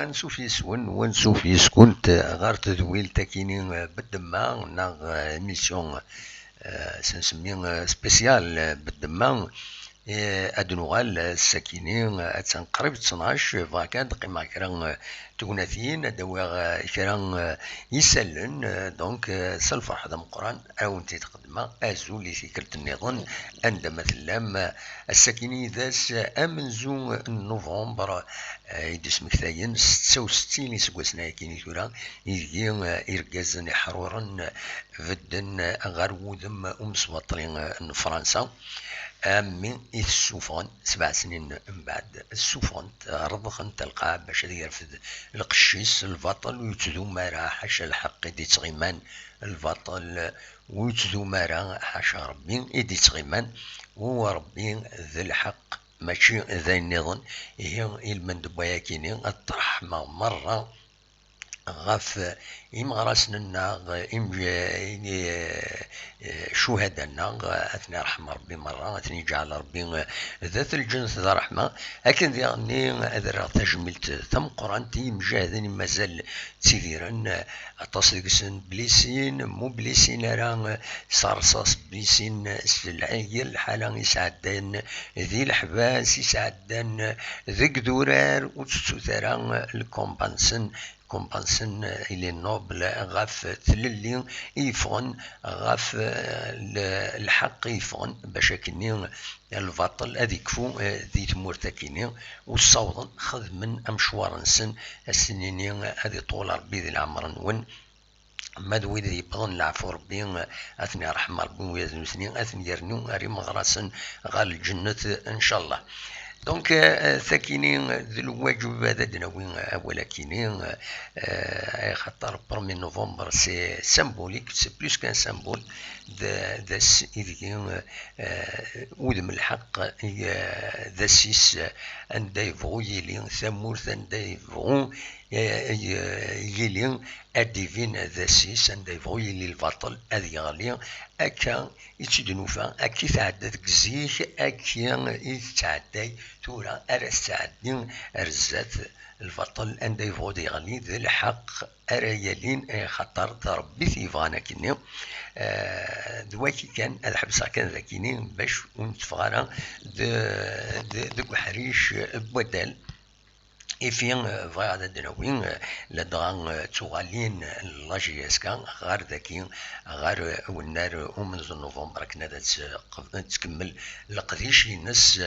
نشوف يسون ونشوف يسكنت غار تدويل تاكيني بالدماغ ناغ ميسيون سنسمي سبيسيال بالدماغ ادنوغال الساكنين اتنقرب 12 فاكاد قيمة كرا توناثيين دواغ كرا يسلن دونك سالفرح دا مقران او انتي تقدم ازو لي فكرة النظام عندما مثلا الساكنين ذاس امنزو نوفمبر يدس مكثاين 66 يسقسنا كيني ثورا يجي إرجازن حرورا فدن غار وذم أمسوطرين فرنسا من السوفون 7 سنين من بعد السوفون رضخن تلقى باش يرفد القشيس البطل ويتذو مارا حاشا الحق دي تغيمان البطل ويتذو مارا حاشا ربي يدي تغيمان هو ربي ذي الحق ماشي ذا النظام هي المندبايا كيني الطرح مرة غاف إمغراسنا شهداءنا أثني رحمة ربي مرة أثني جعل ربي ذات الجنس ذا رحمة لكن ذي أذرع تجملت ثم قرانتي مجاهدين مازال تيذيرا تصدقسن بليسين مو بليسين راه صرصاص بليسين العيل الحالة يسعدان ذي الحباس يسعدان ذي قدورار وتستثرا الكومبانسن كومبانسن إلي نوبل غاف تللي يفون غاف الحق يفون باش كني الباطل هذي كفو ذي تمورتا كيني والصوت خذ من أمشوار نسن السنين هذي طول ربي ذي العمر نون مدوي ذي بغن العفو ربي أثني رحمة ربي ويزن سنين أثني يرنو أري مغرسن غال الجنة إن شاء الله دونك ثاكيني ذي الواجب هذا دناوين اولا كيني خاطر 1 نوفمبر سي سامبوليك سي بلوس كان سامبول ذا إذن ودم الحق ذا سيس أن يبغوا يلين ثمورث أن يبغوا يلين أديفين ذا سيس أن يبغوا يلي البطل أذي غالي أكا يتدنوفا أكي تعدد كزيخ أكي يتعدي تورا أرستعدين أرزات البطل أن يبغوا يغني ذي الحق أريالين خطر ربي ثيفانا كني دواكي كان الحبسة كان ذاكيني باش ونتفغارا دو حريش بودال إفين فايا دناوين لدغان تغالين لاجياسكا غار ذاكي غار والنار ومن نوفمبر كنا تكمل القديش ينس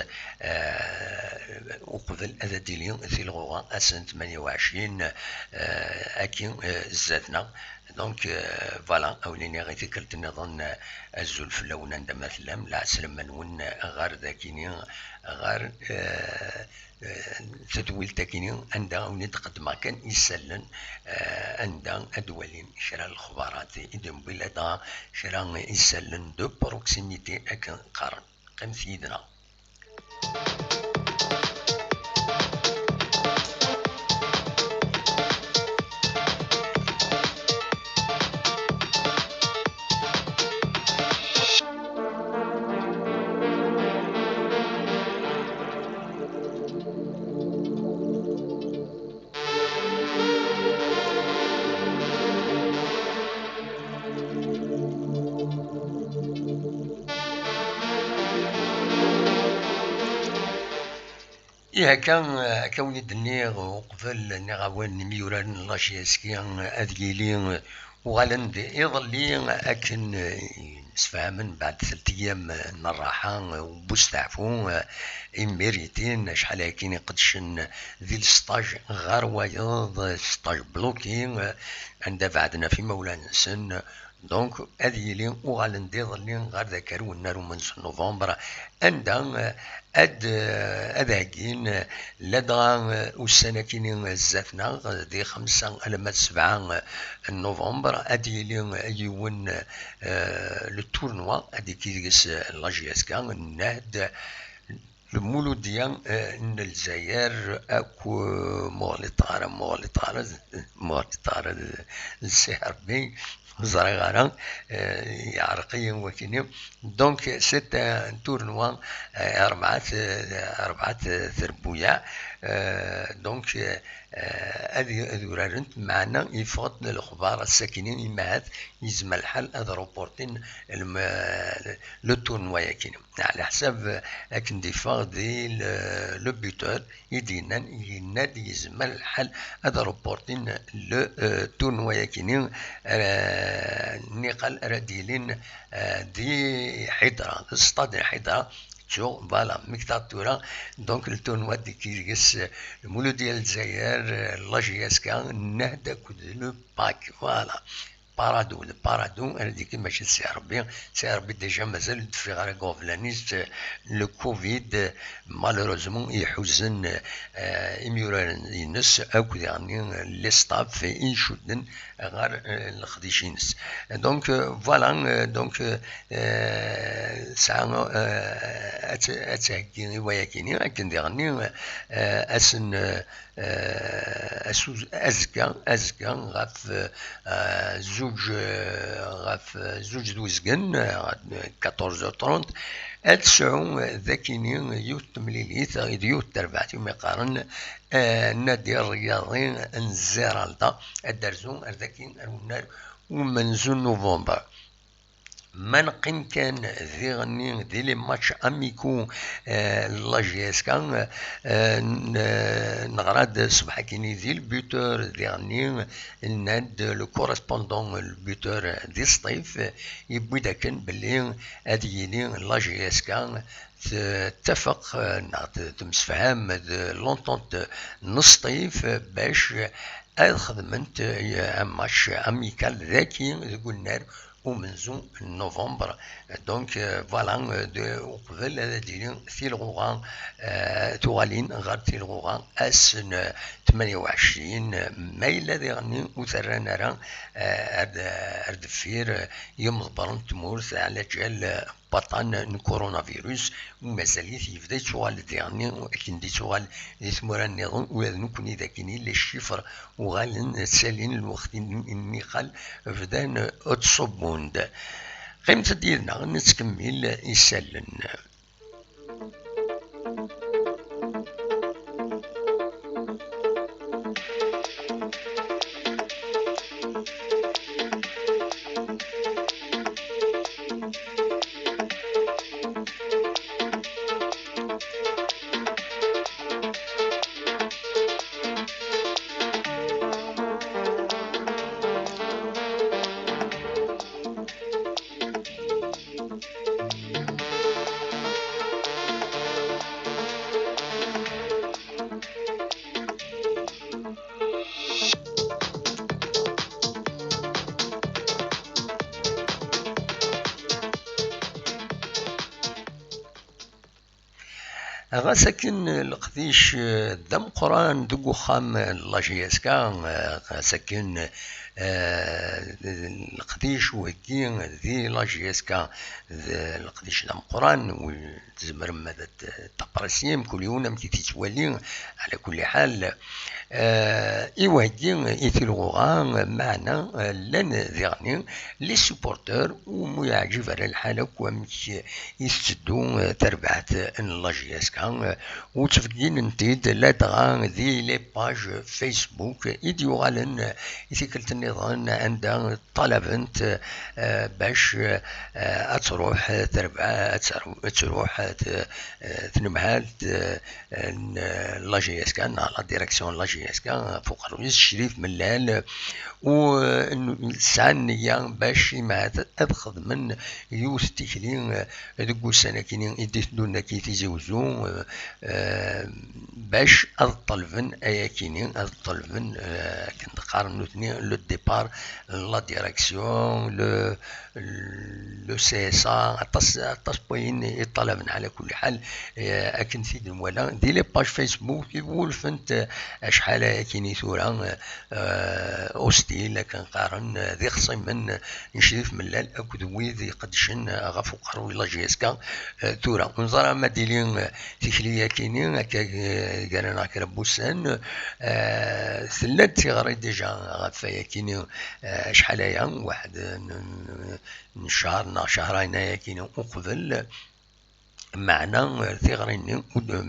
وقبل هذا ديلين في الغوغا سنة 28 أكين زادنا دونك فوالا اوليني غير فكرت النظام الزول في اللون عندما مثلا لا سلم منون غار ذاكيني غار تدويل تاكيني عندها ونتقدم كان يسلن عندها أدوالين شرا الخبارات إذن بلاد شرا يسلن دو بروكسيميتي أكن قارن قم سيدنا إيه كان كوني دنيغ وقبل نغاوان ميوران لاشياسكي أذيلين وغالند يظلي أكن نسفهمن بعد 3 أيام الراحة وبوستعفو إميريتين شحال هاكين قدشن ذي الستاج غار وايض ستاج بلوكين عند بعدنا في مولانا سن دونك أذيلين وغالند يظلي غار ذاكر والنار من نوفمبر عندها أذاكين لدغا والسنكين الزاتنا دي 5 على 7 نوفمبر أديلين يون للتورنوا أدي كيس لاجياسكا ناد المولودية الجزائر أكو مغلطارة السحر بي زرغارا عرقيا وكيني دونك سيت تورنوا 4 ثربويا دونك هذه ورارنت معنا يفقد الاخبار الساكنين يمات يزم الحال هذا روبورتين لو تورنوا كاين على حساب لكن دي فاغ لو بيتور يدينا ينادي يزم الحال هذا روبورتين لو تورنوا كاين نقل راديلين دي حيدرا استاد حيدرا شو فوالا ميكتاتورا دونك التورنوا دي كيرغس المولو ديال الجزائر لاجياسكا نهدا كود لو باك فوالا البارادو هذيك ماشي سي ربي ديجا مازال في غير كوفلانيس لو كوفيد مالوروزمون يحزن اميوران ينس اكو يعني لي ستاف يشدن غير الخديشينس دونك فوالا دونك ساعه اتاكي وياكيني لكن ديرني اسن أزكى غاف زوج دوزكن 14:30 أتسعو ذاكيني يوت تمليليت يوت تربعتي مقارن نادي الرياضي نزيرالدا الدرزون ذاكين النار ومنزل نوفمبر ما نقيم كان ذي غني دي لي ماتش اميكو لاجيسكا نغراد صباح كيني ذي البيوتور ذي غني الناد لو كورسبوندون البيوتور دي سطيف يبوي داكن بلي اديني لاجيسكا تتفق تمسفهام لونطونت نصطيف باش خدمت ماتش اميكال ذاكي قلنا ومنزو نوفمبر دونك فوالا قبل ديالي في الغوغان توالين غير في الغوغان اسن 28 مايلة ديغني وثرانا راه اردفير يوم ضبرن تمورث على جال بطان كورونا فيروس ومازال يبدا يتوال ديالني ولكن دي توال ثمورا النظام وذنو كوني ذاكيني لي الشفر وغالن تسالين الوقت النقال بدان اتصبوند قيمة ديالنا نتكمل يسالن غا ساكن القديش دم قران دقو خام لاجياسكا ساكن القديش وهكي ذي لاجياسكا القديش دم قران وتزمر مدى تقرسيم كل يوم مكي تتولي على كل حال إيواجين يثلغوغان معنا لن ذيغني لي سوبورتور وميعجب على الحالة ومش يستدو تربعت لاجياسكا وتفقين نتيد لا دغا ذي لي باج فيسبوك إديوغالن يثيكلت النظام عندها طلبنت باش أتروح تربع تروح تنمهال لاجياسكا لا ديريكسيون لاجياسكا فوق الرئيس الشريف ملال وسعى النية باش ما أدخل من يوث تكلين دقو سنكين إديت دونا كي تيزوزو باش أطلبن أياكينين أطلبن كنت قارن نوتني لو ديبار لا ديريكسيون لو سي اس ا اطاس بوين يطلبن على كل حال اكن سيد المولا دي لي باج فيسبوك يقول فنت شحال كيني ثورا اوستيل لكن قارن ذي خصي من نشريف ملال اكد ويذ قدشن غفو قروي لاجيسكا ثورا ونظر ما ديلين تكليا كيني هكا قالنا كربوسان ثلاث تيغري ديجا غفايا كيني شحال واحد شهرين كيني وقبل معنا ثغرين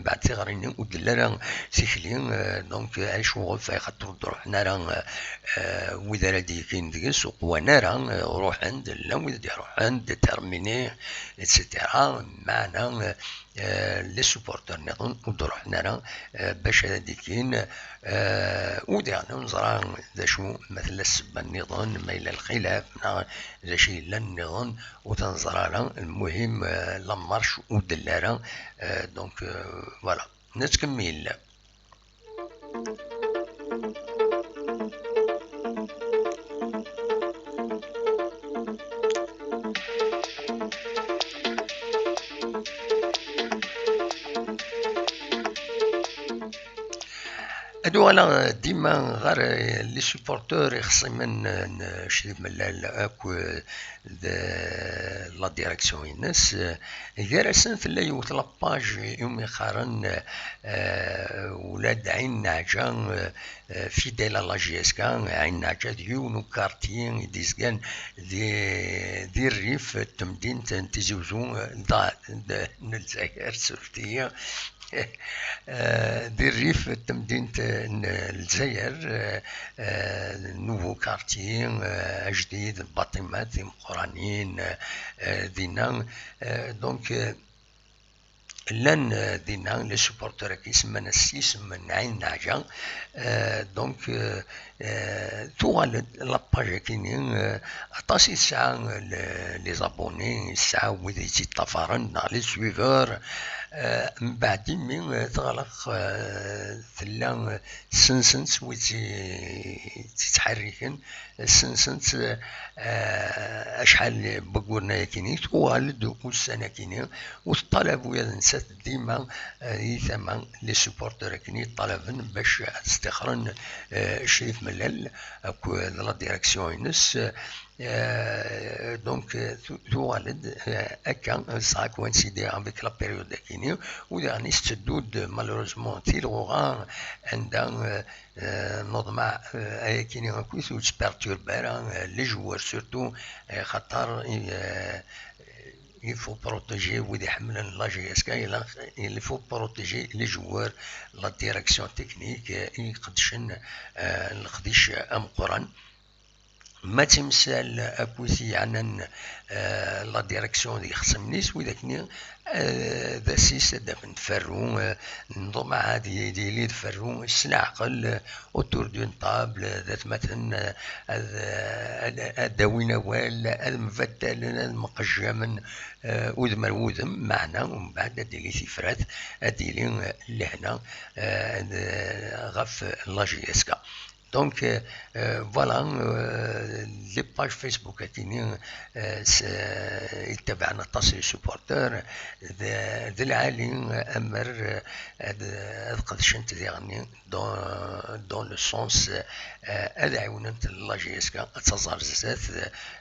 بعد ثغرين ودلنا سيكلين دونك عايش وغفا خاطر روحنا راه وإذا رادي كاين ديك السوق وانا راه روح عند لا ودي روح عند تيرميني اتسيتيرا معنا لي سوبورتر نظن ودروحنا راه باش هادي كاين ودينا نزرع ذا شو مثل السبه النظام ما إلى الخلاف ذا شي لا النظام وتنزرع المهم لا مارش ودلارة دونك فوالا نتكمل. هادو انا ديما غير لي سوبورتور يخصي من شريف ملال اكو لا ديريكسيون الناس جالسين في اللي يوت لاباج يوم يقارن ولاد عين نعجة فيديل لا جي اس كا عين نعجة ديونو كارتيين ديزكان دي الريف تمدين تزوزو الجزائر سورتية دي الريف تمدينة الجزائر نوفو كارتي جديد باطمات مقرانين دينا دونك لان دينا لي سوبورتور كيسمى السيس من عين نعجة دونك توالد لاباج كاينين عطاس الساعة لي زابوني الساعة وذي تيطفرن لي سويفور من بعد من تغلق ثلا سنسنت ويتي تتحركن سنسنت اشحال بقولنا كاينين توالد والسنه كاينين والطلب ويا نسات ديما ثمن لي سوبورتور كاينين طلبن باش تستخرن شريف ملال اكو لا ديريكسيون ينس دونك توالد هكا سا كوانسيدي افيك لا بيريود كاينين وداني ستدود مالوروزمون تيلوغا عندها نظمع كاينين كويس وتبرتوربارا لي جوار سورتو خاطر il faut protéger وذي حملا لا جي اس كا il faut protéger les joueurs la direction technique يقدشن القديش ام قران ما تمثال اكوسي عن لا ديريكسيون دي خصمنيس وذاك ذا سيس داك نفرو نظم عادي ديلي نفرو السلعقل اوتور دون طابل ذات مثلا الداوين وال المفتل المقجم وذم الوذم معنا ومن بعد ديلي سفرات ديلي لهنا غف لا جي اس كا دونك فوالا لي باج فيسبوك كاينين يتبعنا تصل سوبورتور ذا العالي امر قدشنت يعني دون لو سونس هذا عاونت لا جي اس كا تزار زات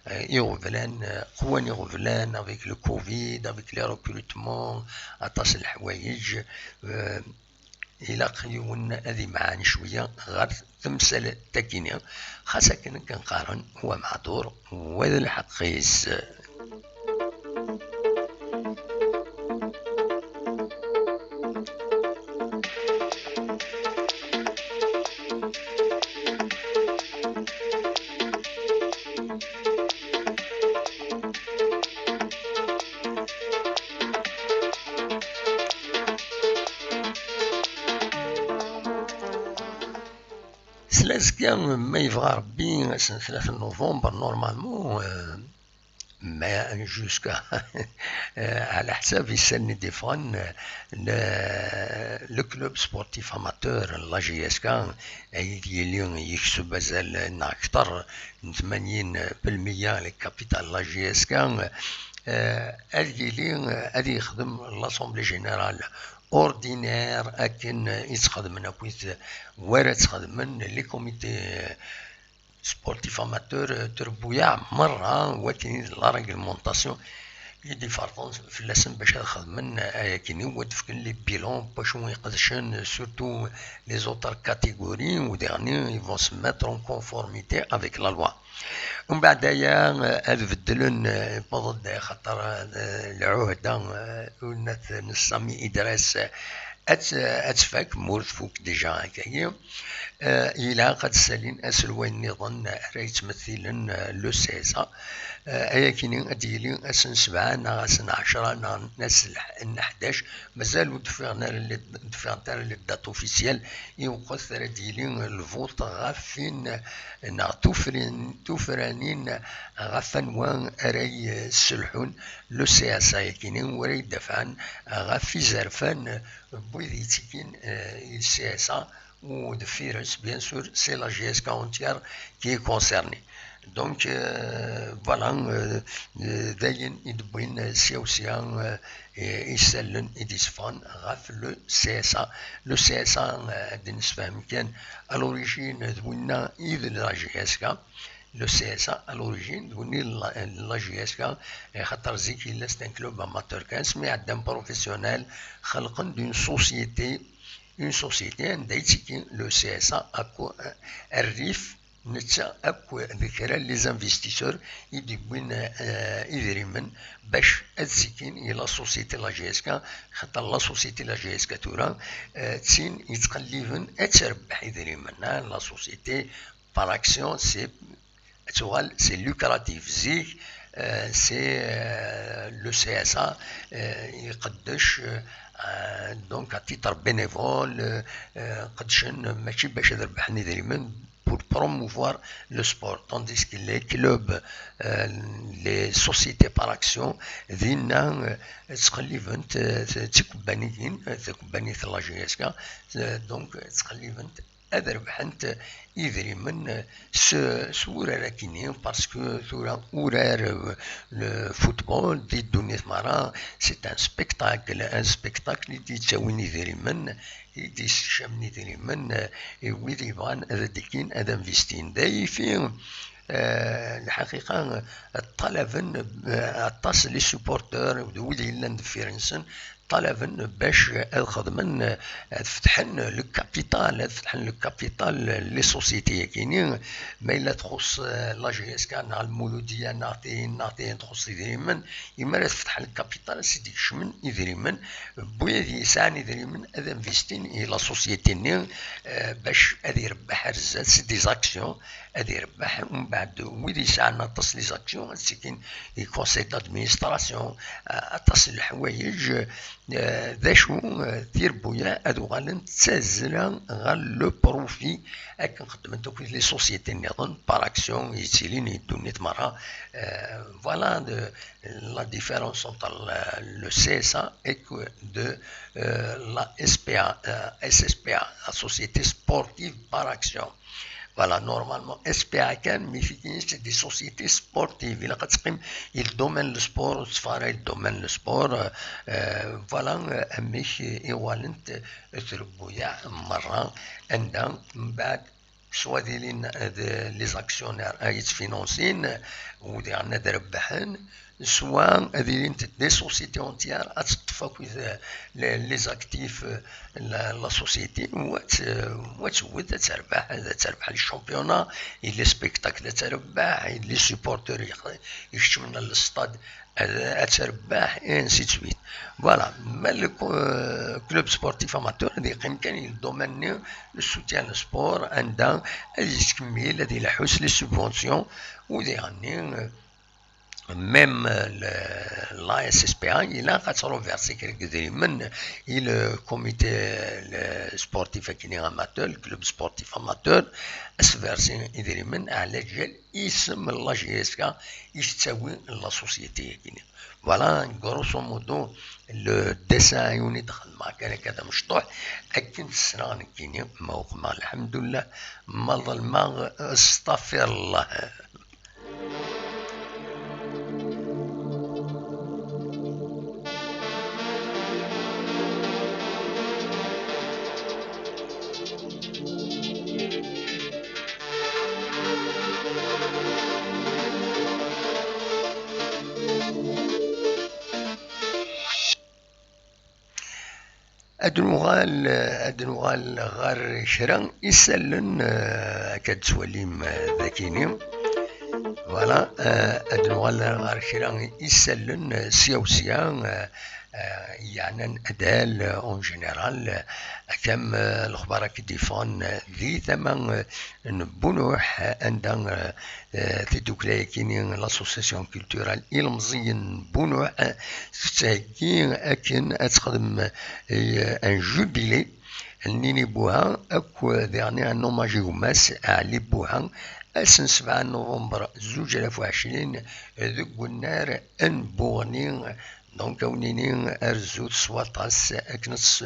يغفلان قواني يغفلان افيك لو كوفيد افيك لي ريكروتمون اطاس الحوايج إلى قيون هذه معاني شوية غير تمثال تاكينيا خاصة كنقارن هو معذور وهذا الحق قيس. كان ما يبغى ربي سنة 3 نوفمبر نورمالمون ما جوسكا على حساب يسني ديفون لو كلوب سبورتيف اماتور لا جي اس كا يلي يكسب مازال اكثر من 80% للكابيتال لا جي اس كا هذه يخدم لاسومبلي جينيرال اوردينير لكن يتخدم كويس ولا تخدم لي كوميتي سبورتيف اماتور تربويا مره ولكن لا ريغلمونطاسيون يدي فرطون في اللسن باش خدمن كيني ودفكن لي بيلون باش يقدشن سورتو لي زوتر كاتيغوري و ديرني يفون se mettre en conformité avec la loi. ومن بعدايا هاد بدلن بوضد خاطر العهده ولات نسامي ادريس اتفاك مورد فوق ديجا هكايا الى قد سالين اسلوين نظن راه يتمثلن لو سيزا ايا كاينين ديالي اسن 7 نا اسن 10 نا ناس 11 مازال دفعنا لي دات اوفيسيال يوقف راه ديالي الفوت غافين نا توفرانين غفنوان راي السلحون لو سي اس اي كاينين ورا يدافعن غافي زرفان بويدي تيكين السي اس ا ou de virus, bien sûr, c'est la GSK entière qui est concernée. Donc, voilà, d'ailleurs, il Siaousian et Sellen et Disfan, Raf, le CSA. Le CSA, à l'origine, de la GSK. Le CSA, à l'origine, la GSK, c'est un club amateur, mais un professionnel, d'une société. Une société le CSA arrive les investisseurs la société la GSK la société la GSK la société par action c'est lucratif c'est le CSA donc à titre bénévole pour promouvoir le sport, tandis que les clubs, les sociétés par action, donc أذربحنت يدري من سورة لكنين باسكو ثورة أورار الفوتبول دي الدنيا مرة سي ان سبيكتاكل اللي تساوي يدري من يدي الشام يدري من ويدي يبغان هذا ديكين هذا انفستين داي فيه الحقيقة طلبن أطاس لي سوبورتور ودي لاند فيرنسن طلبن باش الخدمن فتحن لو كابيتال لي سوسيتي كاينين ما الا تخص لا جي اس كان على المولوديه نعطي تخص يدريمن يما تفتح الكابيتال سيدي شمن يدريمن بويا يسعني يدريمن هذا انفستين لا سوسيتي ني باش هذه يربح رزات سي دي زاكسيون هذه يربح ومن بعد ويدي يسعنا تصل لي زاكسيون سيكين كونسيل دادمينستراسيون تصل الحوايج ذا شو دير بويا هادو غالن تسازلا غال لو بروفي هاك نخدم دوك لي سوسيتي نظن بار اكسيون يتسيلين يدوني تمارا فوالا لا ديفيرونس انتر لو سي اس ا اي دو لا اس بي ا اس اس بي ا لا سوسيتي سبورتيف بار اكسيون. Voilà, normalement, SPA mais c'est des sociétés sportives. Il a le domaine le sport, le domaine le sport. Voilà, mais également, soit les actionnaires financiers ou des soit des sociétés entières les actifs la société تربح le championnat les spectacles تربح les supporters يشتوا من الستاد تربح et ainsi de suite. Voilà, mais le club sportif amateur يمكن الدومين le soutien au sport عندها يكمل هذه الحوس les subventions ودي même la SSPA, il a reversé quelques éléments. Le comité sportif amateur, le club sportif amateur, a versé des éléments à l'échelle isme la GSK, il la société. Voilà, grosso modo, le dessin est كذا مشطوح أكن السنان كيني موقما الحمد لله ما ظلم استغفر الله. أدنوغال غار شرا يسلن كتسوليم ذاكيني فوالا. أدنوغال غار شرا يسلن سيا يعني أدال اون جينيرال كم الأخبار كديفون ذي ثمن بنوح عندنا تدوكلاي كيني لاسوسيسيون كولتورال إلمزيين بنوح تساكين أكن أتخدم ان جوبيلي النيني بوها أكو ذيعني ان نوماجي وماس علي بوها أسن 7 نوفمبر 2020 ذو النار ان بوغني دونك ونيني ارزوت سواطاس اكنس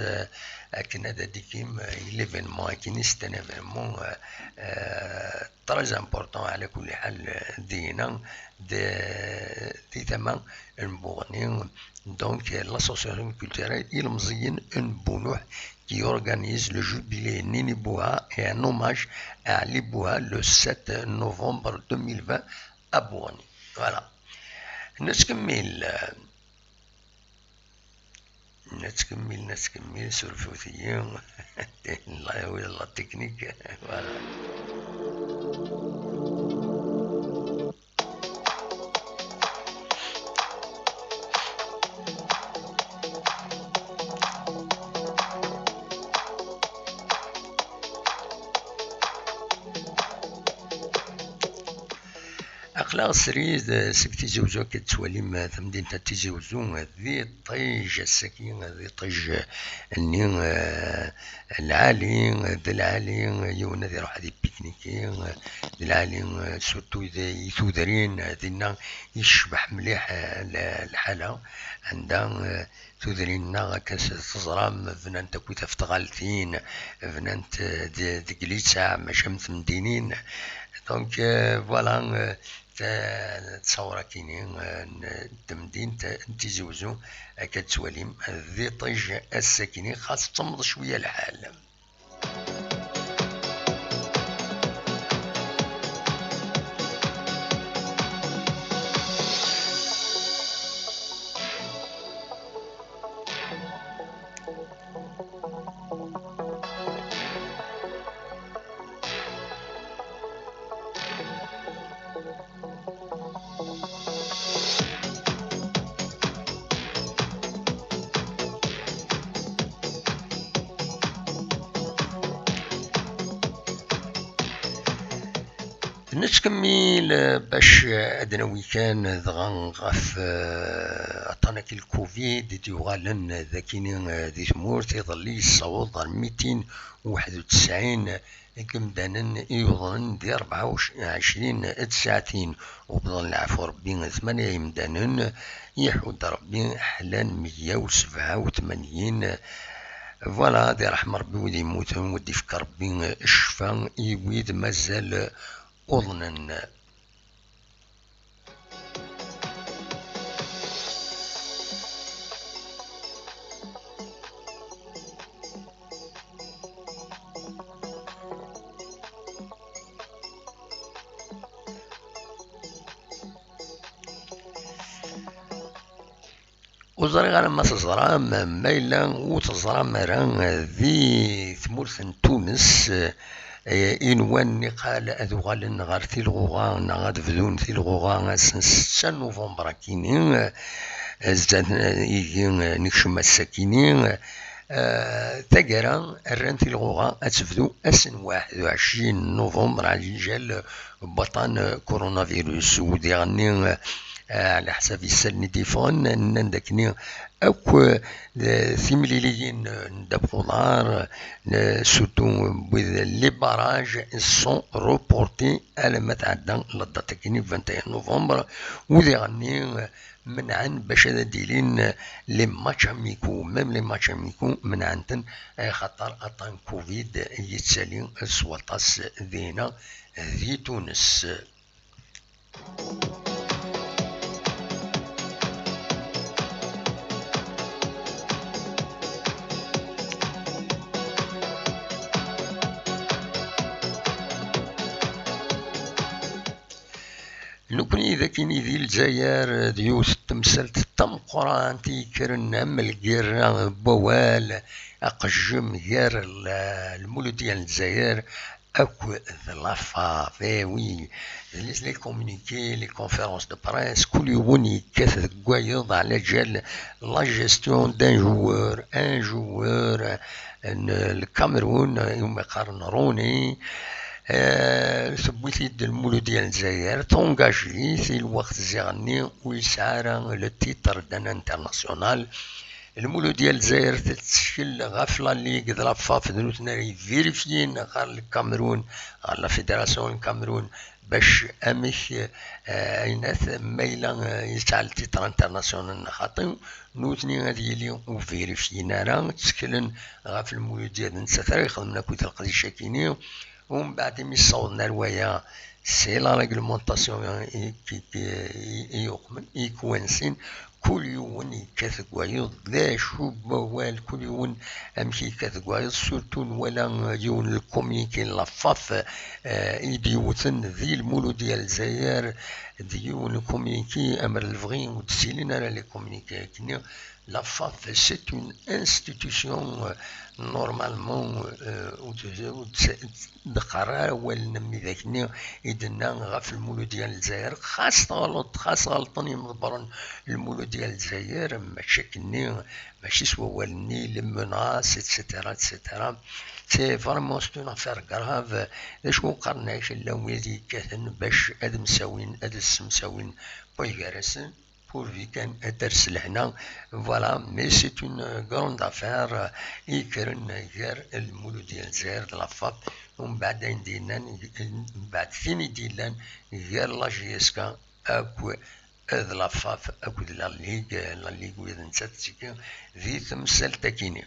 اكن هذا ديكيم ليفينمون اكن ستان ايفينمون تريز امبورطون على كل حال دينا دي ثمن المغني دونك لاسوسياسيون كولتورال المزيين ان بونوح qui organise le jubilé Nini Bouha et un hommage à Ali Bouha le 7 novembre 2020 à Bourni. Voilà. نتكمل سلفوتيين الله يهوي الله التكنيك. فوالا. أقلاغ سريد سكتي زوزو كتواليم ثمدين تاتيزي وزو ذي طيج السكين ذي طيج النين العالي ذي العالي يونا ذي روح ذي بيكنيكي ذي العالي سورتو ذي يثودرين ذينا يشبح مليح الحالة عندها تودرينا كاس تزرام فنان تكوي تفتغالتين فنان دقليتسا ماشا مثمدينين دونك فوالا تصور كيني تمدين تيزوزو كتسواليم ذي طيج الساكنين خاص تمض شوية الحال. نتكمل باش أدنوي كان ذغان غف عطاناك الكوفيد ديوغالن ذاكيني دي ثمور تيظلي الصوت 291 كمدانا يوضن دي 24 ساعتين وبظن العفو ربي 8 يمدانا يحود ربي حلان 187. فوالا دي رحم ربي ودي يموتون ودي فكر ربي الشفا يويد مازال أظنا. وزري غانا ما تزرام مايلا وتزرام ران ذي ثمورث تونس إنوان نقال أذوغال نغار تيلغوغا نغاد فذون تيلغوغا 6 نوفمبر كينين زاد يجين نكشم السكينين تاقرا الران تيلغوغا أتفذو أسن 21 نوفمبر على جال بطان كورونا فيروس ودي غني على حساب السن ديفون نندكني أو ثمليليين دابخولار سورتو بوذ لي باراج سون روبورتي على ما تعدى للداتكني 21 نوفمبر وذي غني منعا باش هذا ديلين لي ماتش اميكو ميم لي ماتش اميكو منعا خاطر اطان كوفيد يتسالي سواطاس ذينا ذي تونس. نكوني إذا كيني ذي الجزائر ديوث تمثلت التمقران تيكرن ملقير بوال أقجم غير المولود ديال الجزائر أكو لافا وي لي كومونيكي لي كونفيرونس دو بريس كل يوم يكثر قوايض على جال لا جيستيون دان جوور ان جوور الكاميرون يوم يقارن روني ثبوتي المولود ديال الجزائر تونجاجي في الوقت زيغني ويسعى لو تيتر دان انترناسيونال المولود ديال الجزائر تتشكل غافله اللي قد لافا في دروتنا فيريفيين غير الكاميرون غير لا فيدراسيون الكاميرون باش امش ايناث ميلا يسعى التيتر انترناسيونال خاطر نوتني غادي لي وفيريفينا راه تشكلن غاف المولود ديال نسا خدمنا كويت القضيه كيني ومن بعد مي صوتنا روايه سي لا ريغلومونطاسيون يقمن يكوانسين كل يوم يكاث قوايض لا شو بوال كل يوم امشي كاث قوايض سورتو ولا يون الكوميكي لافاف يديوثن ذي المولود ديال الجزائر ديون الكوميكي امر الفغين وتسيلين على لي كوميكي كني la FAF, c'est une institution normalement دقرا والنمي ذاكني إدنا غاف المولود ديال الجزائر خاص غلطني مضبرا المولود ديال الجزائر ماشي كني ماشي سوا والني لمناس اتسيتيرا اتسيتيرا سي فريمون سي اون افير كراف اش مقارناش الا ويلي كاثن باش اد مساوين اد السمساوين بويكارسن pourvu كان درس لهنا فوالا مي سي اون كروند افير يكرن غير المولود ديال الجزائر لافاب ومن بعد نديرنا من بعد فين ديلان غير لا جي اس كا اكو هذا لافاف اكو لا ليغ ويد نتاتيكي ذي تمثل تاكيني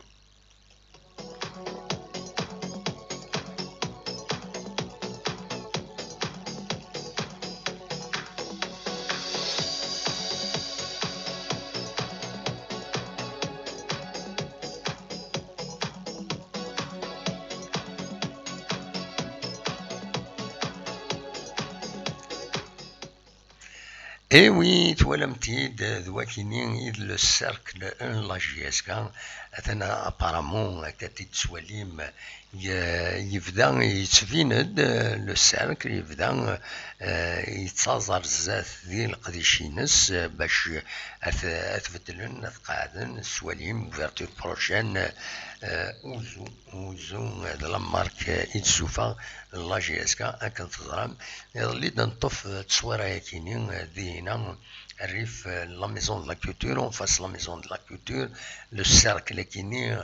Et oui, توالمتيد ذواكينين إذ لو سيركل ان لا جي اس كا أثناء أبارامون كاتي تسواليم يبدا يتفيند لو سيركل يبدا يتزار الزات ذي القديشينس باش أثبتلن أثقاعدن السواليم اوفرتور بروشين وزو د لا مارك يتسوفا لا جي اس كا اكن تزرام يضلي نطف تصويره ياكيني دينا الريف لا ميزون دو لا كولتور اون فاس لا ميزون دو لا كولتور لو سيركل كيني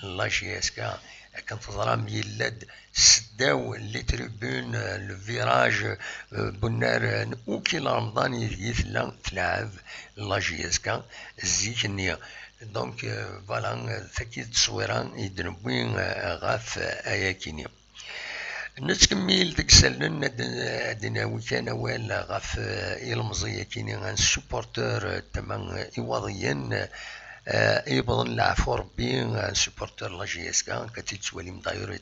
لا جي اس كا اكن تزرام يلاد سداو لي تريبون لو فيراج بنار اوكي رمضان يثلا تلعب لا جي اس كا زيكني دونك فوالا ثكي تصويران يدنبوين غاف اياكيني نتكمل ديك سالن دناوي كان ولا غاف المزيه كيني غان سوبورتور تمام ايواضيا يبغى العفو ربي سوبورتور لا جي اس كا كتيتسوالي مداير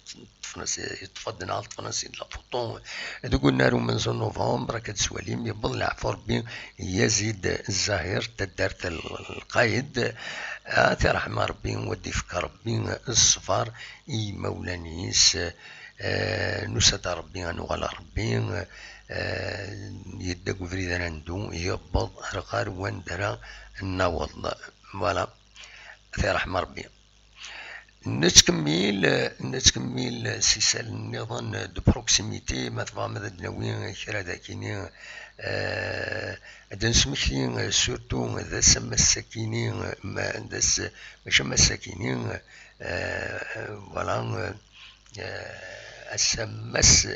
يتفضلنا طفناسي لا فوطون تقول نارو من نوفمبر كتسوالي يبغى العفو ربي يزيد الزاهر تدارت القايد ترحم ربي ودي فك ربي الصفار اي مولانيس نسد ربي نوغل ربي يدق فريد ندو يبض رقار واندرا النوض فوالا ترحم ربي نتكمل سيسال النظام دو بروكسيميتي مثلا ماذا دناوي كرا داكيني دنسمكلي سورتو ذا سما الساكينين داس ماشي مساكينين فوالا السمس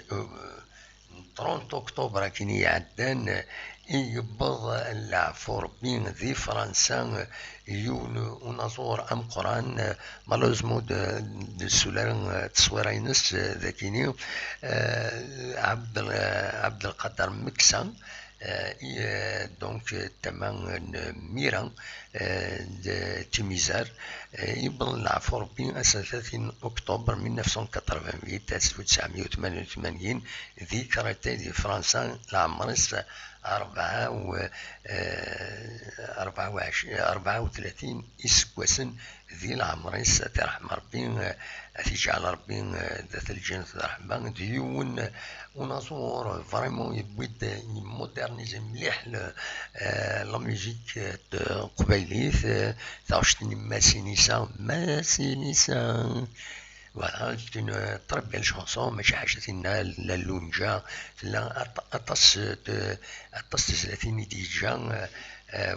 30 أكتوبر كيني عدان يبض العفو ربي ذي فرنسا يون ونظور أم قران مالوزمو د السولان تصويرينس ذاكيني عبد القادر مكسان دونك تمام ميران تيميزار يبض العفو ربي 30 أكتوبر 1988 ذكرى دي فرنسا لعمرس 34 إسكواسن ذي العمريس ترحم ربي تيجعل ربي ذات الجنس الرحمن ديون ونصور فريمون يبويد مودرنيزي مليح لا ميوزيك قبيليت تعشتني ماسينيسا فوالا سيت اون تري بيل شونسون ماشي حاجة لا لونجا لا أطس تسلاتين ديجا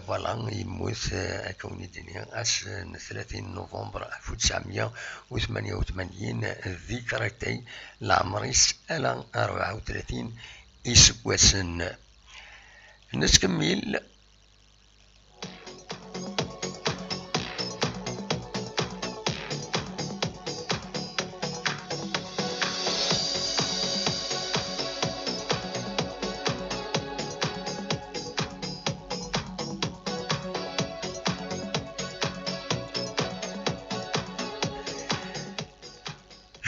فوالا يموت كوني الدنيا 30 نوفمبر 1988 ذكرتي العمريس على 34 إسكواسن. نسكمل.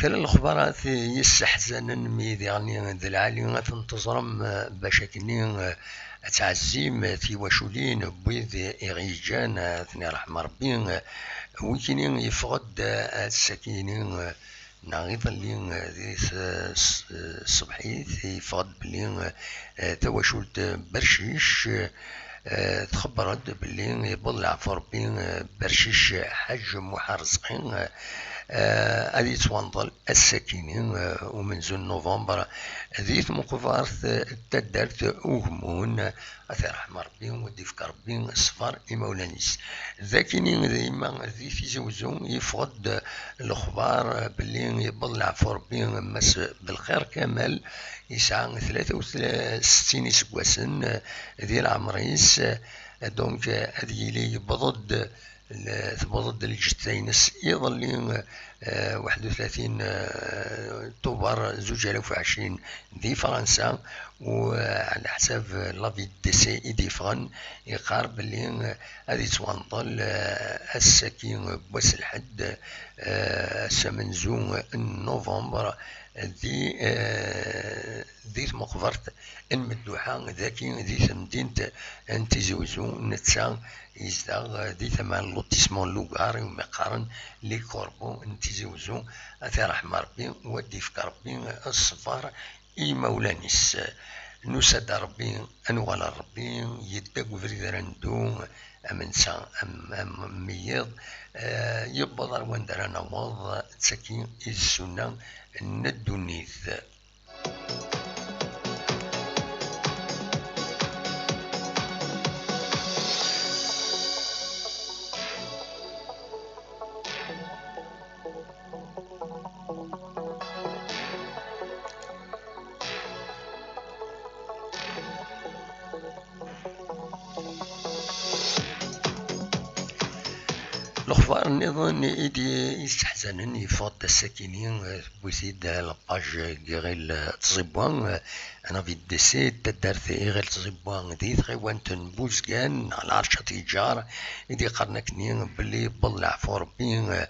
كلا الأخبارات يستحزنن ميد يعني ذي العالي تنتظرم باش كني تعزيم تيواشولين بويد إغيجان ثني رحم ربي ويكيني يفقد السكينين نعيط اللي ذي الصبحيت يفقد بلي تواشلت برشيش تخبرت بلي يبلع فربي برشيش حج محرزقين هذه تواندل الساكنين ومنزل نوفمبر ذي مقفارث تدارت أغمون أثرحم ربي ودي فكر ربي الصفار إمولانيس ذاكينين ديما ذي في زوزون يفقد الأخبار باللي يبلع فربي مس بالخير كمال يسعى 63 سكواسن ذي العمريس دونك هذه لي بضد تبضد الجتينس يظل 31 أكتوبر 2020 دي فرنسا وعلى حساب لافي دي سي يديفغن يقارب اللي هذه توانضل الساكين بواس الحد سمنزو نوفمبر ذي مقبرت المدوحة ذاكي ذي ثمدينت انت زوزو نتسا يزدغ ذي ثمان لوتيسمون لوغاري ومقارن لي كوربو انت زوزو اثرحم ربي ودي فكر ربي الصفار اي مولانيس نسد ربي انوال ربي يدق فريد رندو امنسا ام ميض يبضر وندر نواض تسكين السنة ندونيث. الأخبار نظن إيدي يستحزنن يفوت الساكنين بوسيد لاباج غير تزيبوان أنا في الدسي تدارت غير تزيبوان دي غيوان تنبوزكان على عرشة تجار إيدي قرنكني بلي بلع فوربين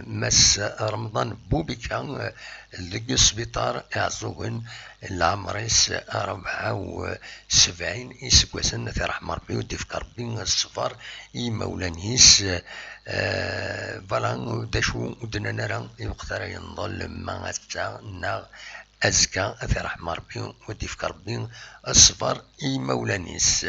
مس رمضان بوبيكا لقي السبيطار يعزوهن العمريس 74 إسكواسن في رحم ربي ودي فكر ربي الصفار إي مولانيس فالان داشو ودنا نرى يقدر ينضل ما ناغ أزكى في رحم ربي ودي فكر ربي الصفار إي مولانيس.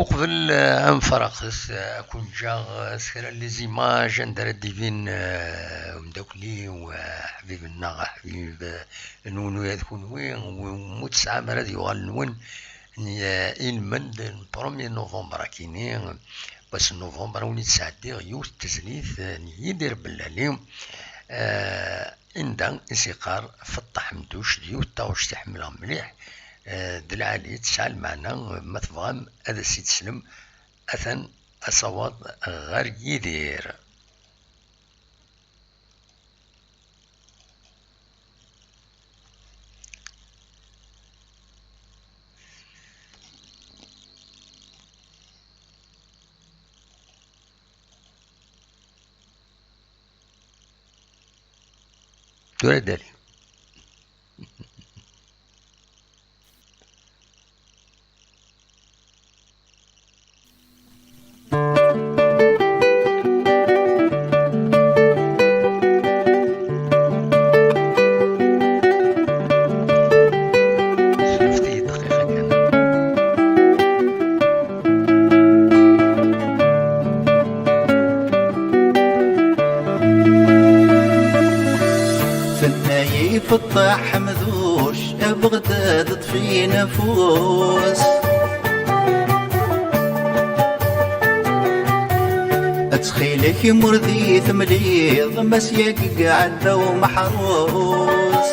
وقبل عام فرقس كون جا سكرا لي زيماج ندير ديفين ومداكلي وحبيبنا حبيب نونو يذكون وين ومتسعة مرات يغال نون إلمن البروميي نوفمبر كيني بس نوفمبر وني تسعدي غيوت التزنيث يدير بالليل عندها انسقار في الطحمدوش ديوت تاوش تحملها مليح دلعالي تسعى المعنى ما تبغام هذا السيد سلم أثن أصوات غير يدير دور دالي في الطاح مذوش بغداد طفي نفوس اتخيلك مرضي ثمليض مسياك قاعد ومحروس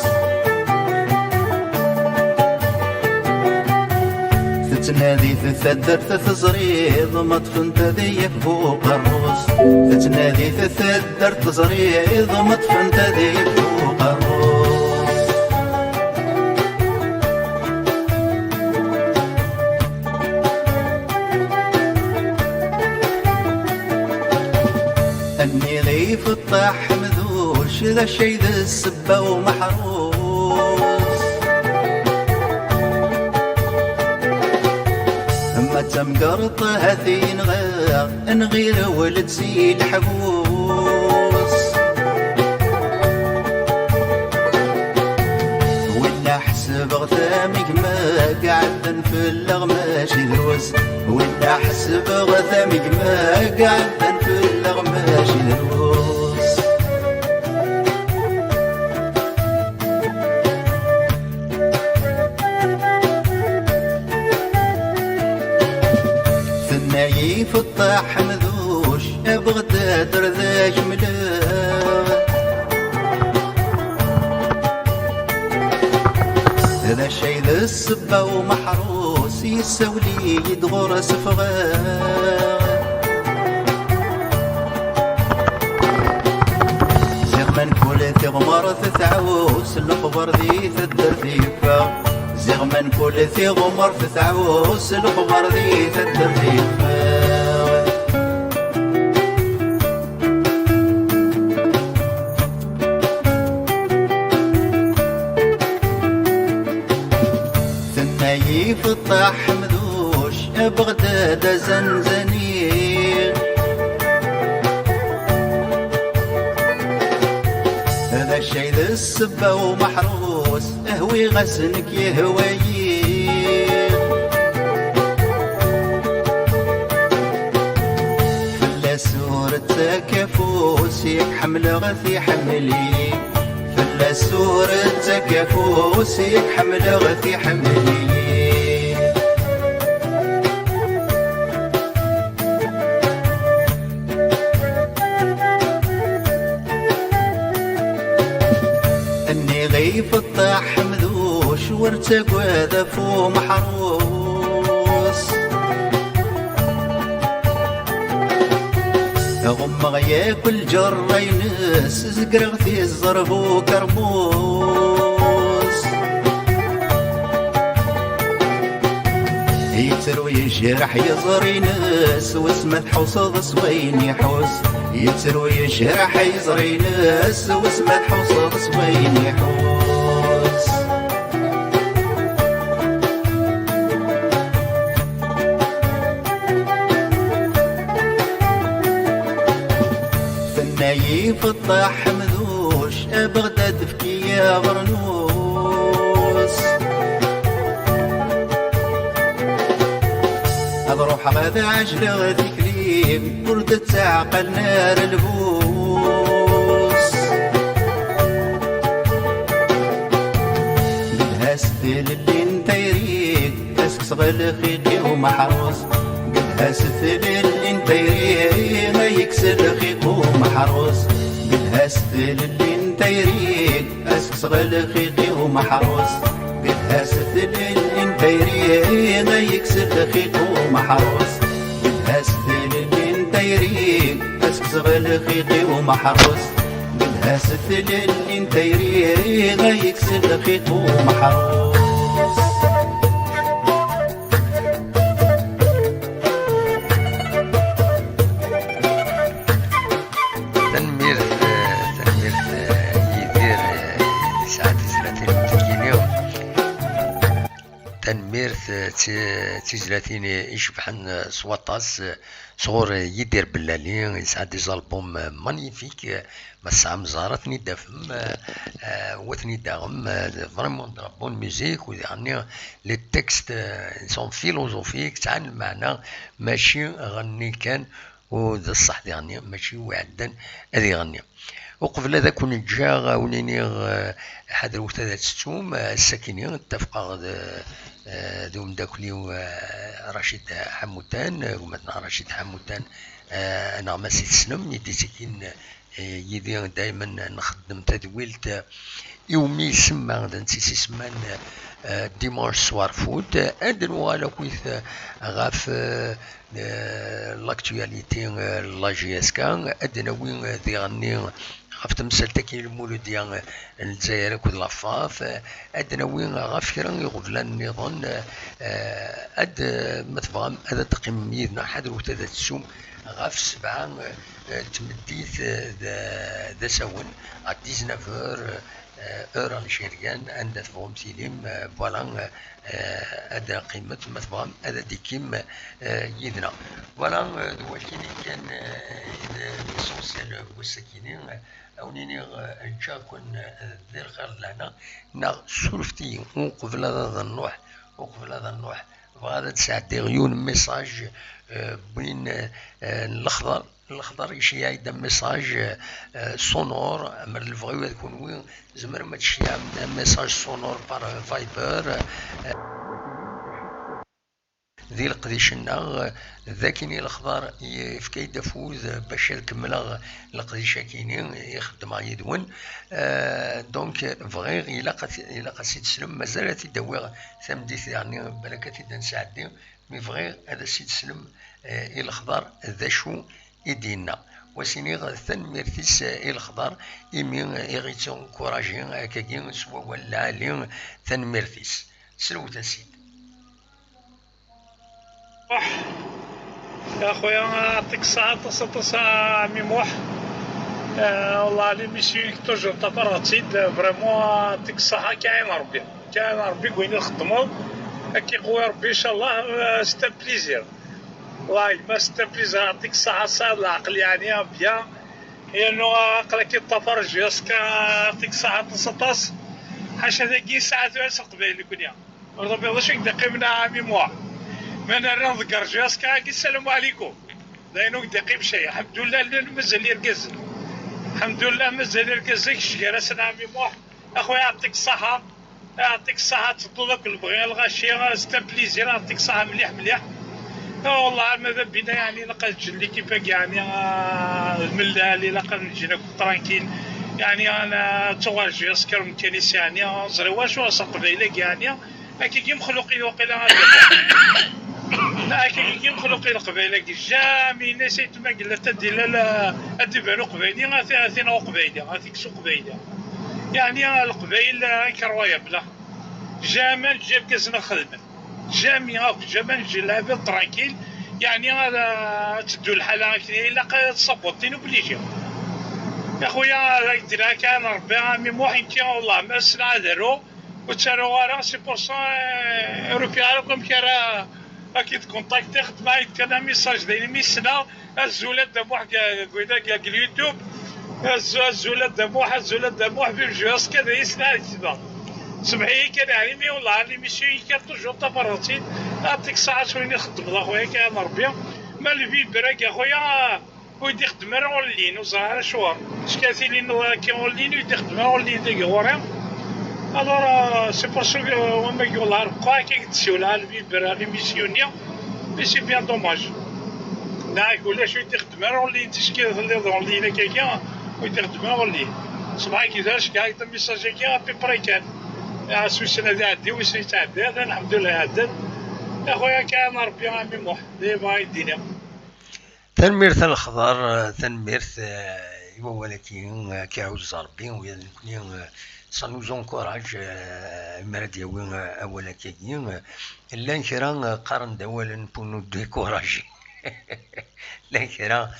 تتنادي تثدر تزريض ما طفنت ذيك فوق الروس تتنادي تثدر تزريض ما طفنت ذيك فوق الروس اني غيف الطاح مذوش ذا الشي ذا السبة ومحروس اما تمقرط هذي نغير ولد زيل حبوس ولا حسب غثامك ما قعد في اللغماش دروس ولا حسب غثامك ما قعد في اللغماش دروس ثنايي في الطاح مذوش بغداد رذاش ملاح هذا الشي ذا السبة ومحروس يسولي يدغر سفغان زغمن كل ثغمر تتعوس الخبر ذي تدر ثيفا زغمن كل ثغمر تتعوس الخبر ذي تدر ثيفا ثنايي في الطاح مذوش بغداد زنزانير هذا الشي ذا السبة ومحروس اهوي غسنك يهوايير فلا سورة كفوس يحمل غثي حملي فلا سورة كفوس يحمل غثي حملي اني غيف الطاح مذوش وارتقى ذفو محروس غم غيا كل جر ينس زقرغتي الزرب وكرموس يتروي الجرح يزري ناس واسمه حوصد صوين يحوس يتروي الجرح يزري ناس واسمه حوصد صوين يحوس ثنايي في الطاح مذوش بغداد فكي يا برنوس روح غدا عجل غادي كليم ورد تعقل نار البوس ستيل اللي انت يريد اسكس غلخيقي ومحروس قلها ستيل اللي انت يريد ما يكسر خيق ومحروس قلها ستيل اللي انت يريد اسكس غلخيقي ومحروس قلها ستيل اللي انت يريد ما يكسر خيق ومحروس قلها ستيل اللي انت يريد اسكس غلخيقي ومحروس ستل اللي انت يريد يكسر خيط ومحروس تنمير يدير ساعات 30 تكينيو تنمير تيزلاتين يشبحن سواطاس صغور يدير بلالين يسعد زالبوم مانيفيك بس عم زارتني دافم وثني داغم فريمون دو بون ميوزيك ويعني لي تكست سون فيلوزوفيك تاع المعنى ماشي غني كان وذا الصح يعني ماشي وعدا هذي غني وقبل هذا كون جا ونيني حضر وثلاث ستوم الساكنين اتفق دوم داكليو رشيد حموتان ومثلا رشيد حموتان انا ما سنم يدي سكين يدي دائما نخدم تدويلت يومي يسمى نسيت سمان ديمارش سوار فوت ادن ولا كويث غاف لاكتواليتي لا جي اس كان ادنا وين ذي غني غاف تمثل تكين المولود ديال الجزائر كود لافاف ادنا وين غاف كيران يغفل النظام اد مثفهم هذا تقييم ميدنا حد وثلاث سوم غاف 7 تمديت ذا سون ا 19 اور الجيريان عند فهم سيليم فوالا هذا قيمة مثلا هذا ديكيم يدنا فوالا ولكن كان السوسيال والسكينين أونيني جا كون ذي الخير لنا نا سولفتي وقبل هذا النوح وقبل هذا النوح وهذا تساعد غيون ميساج بين الخضر يشي هيدا ميساج سونور من الفغيو يكون وين زمر ما تشي ميساج سونور بار فايبر ذي القديشنا ذاكيني الخضر يفكي دفوز باش يكمل القديشه كاينين يخدم على يدون دونك فغير الا سيد سلم مازال تيداوي ثمديت يعني بلكاتي نساعدني مي فغير هذا سيد سلم الخضر ذا شو يدينا وسيني غثن ميرتيس الخضر يمين يغيتون كوراجين كاكين سوا ولا علين ثن ميرتيس سلو تسيد يا خويا يعطيك الصحة تصا ميموح والله لي ميسيون توجور تفرغتيد فريمون يعطيك الصحة كاين ربي وين نخدمو هاكي خويا ربي ان شاء الله ستا بليزير والله ما ستا بليزير يعطيك الصحة صاد العقل يعني بيان هي انو عقلك يتفرج ياسك يعطيك الصحة تصا حاشا ذاكي ساعة توالس قبايل كونيا ورد بيضاش دقي من ميموح من نذكر جاسكا السلام عليكم داينوك دقيق شيء الحمد لله مازال يركز الحمد لله مازال يركز جلسنا ميموح اخويا يعطيك الصحة يعطيك الصحة تطلق البغي الغاشية ستا بليزير يعطيك الصحة مليح والله ماذا بينا يعني لقى تجلي كيفاك يعني الملالي لقى نجينا ترانكيل يعني انا تواجه يسكر من كنيسة يعني زرواش واسق بيلك يعني هكي كي مخلوقي وقيلا لا كي مخلوقي القبيلة جامي نسيت ما قلت تدي لا ادبانو قبيلي غاثينا وقبيلي غاثيكسو قبيلي يعني القبيل كروايا بلا جاما جاب كازنا خدمة جامي هاك جاما نجي لعبة ترانكيل يعني هذا تدو الحالة هكذا الا تصبوطين وبليجي يا خويا دير كان ربي عامي موحين كي والله ما سنا دارو وتسالو راه سي بورسون اوروبيا راكم كرا اكيد كونتاكتي خدم معايا كان ميساج داير ميسنا الزولات دموح كويدا كاع اليوتيوب الزولات دموح في الجواز كذا يسنا كذا سمعي كان علمي والله ليميسيون كان توجور طفراتين ديك الساعات وين يخدم اخويا كان ربي ما الفي براك اخويا ويدي يخدم اونلاين وزهر شوار شكاتي لين كي اونلاين ويدي يخدم اونلاين ديك غوريا الوغ سي بور سو وما يقول لها بقا كي تسولها الفي برا ليميسيونيا مي سي بيان دوماج ناك ولا شو يدي يخدم اونلاين تشكي تخلي اونلاين كاكا ويدي يخدم اونلاين صباح كيفاش كاع ميساج كي ابي بري كان سويسنا ذا عدي ويسني تعدي هذا الحمد لله عدد اخويا كان ربي عامي موح ديما الدنيا تنميرت الخضر تنميرت ولكن كيعوز ربي ويكون سانوز انكوراج مراد يوين اولا كاين الا كرا قارن دولا نكونو ديكوراجي لا كرا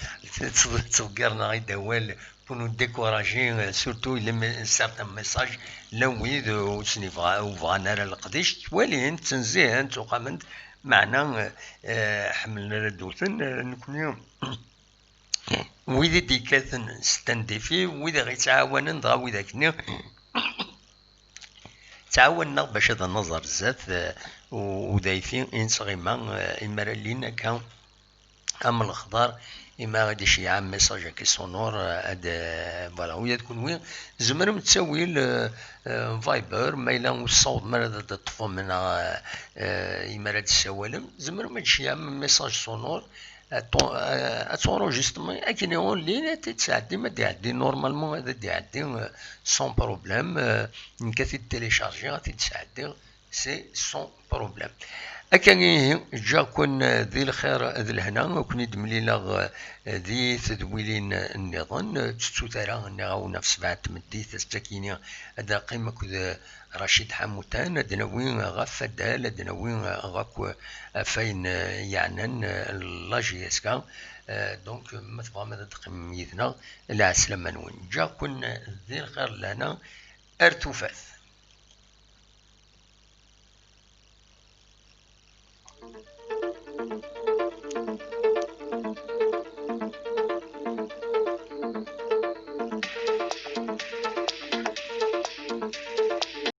تصغرنا غير دوال كونو ديكوراجي سورتو الا سارتان ميساج لويد وسني بغانا راه القديش توالين تنزيهن وقامنت معنا حملنا دوثن نكون ويدي ديكاثن ستندفي ويدي غيتعاونن ضا ويدا كني تعاوننا باش هذا النظر بزاف ودايفين انسغيما اما لينا كان ام الخضار اما غادي شي عام ميساج كي سونور هذا فوالا ويا تكون وين زمرم تساوي فايبر مايلا والصوت مرة تطفو منها اما راه السوالم زمرم شي عام ميساج سونور اتونجستمون اكن اون لين تتعدي ما تعدي نورمالمون هذا تعدي سون بروبليم نكثي تيليشارجي غادي تسعدي سي سون بروبليم أكان جا كون ذي الخير ذي الهنا وكون يدمليلا ذي تدويلين النظام تستوثرا نغاو نفس بعد تمدي تستكيني هذا قيمة كذا رشيد حموتان دنوين غاف دال دنوين غاكو فين يعنن لاجي اسكا دونك ما تبغى ما تقيم يدنا العسلامة نوين جا كون ذي الخير لهنا ارتوفاث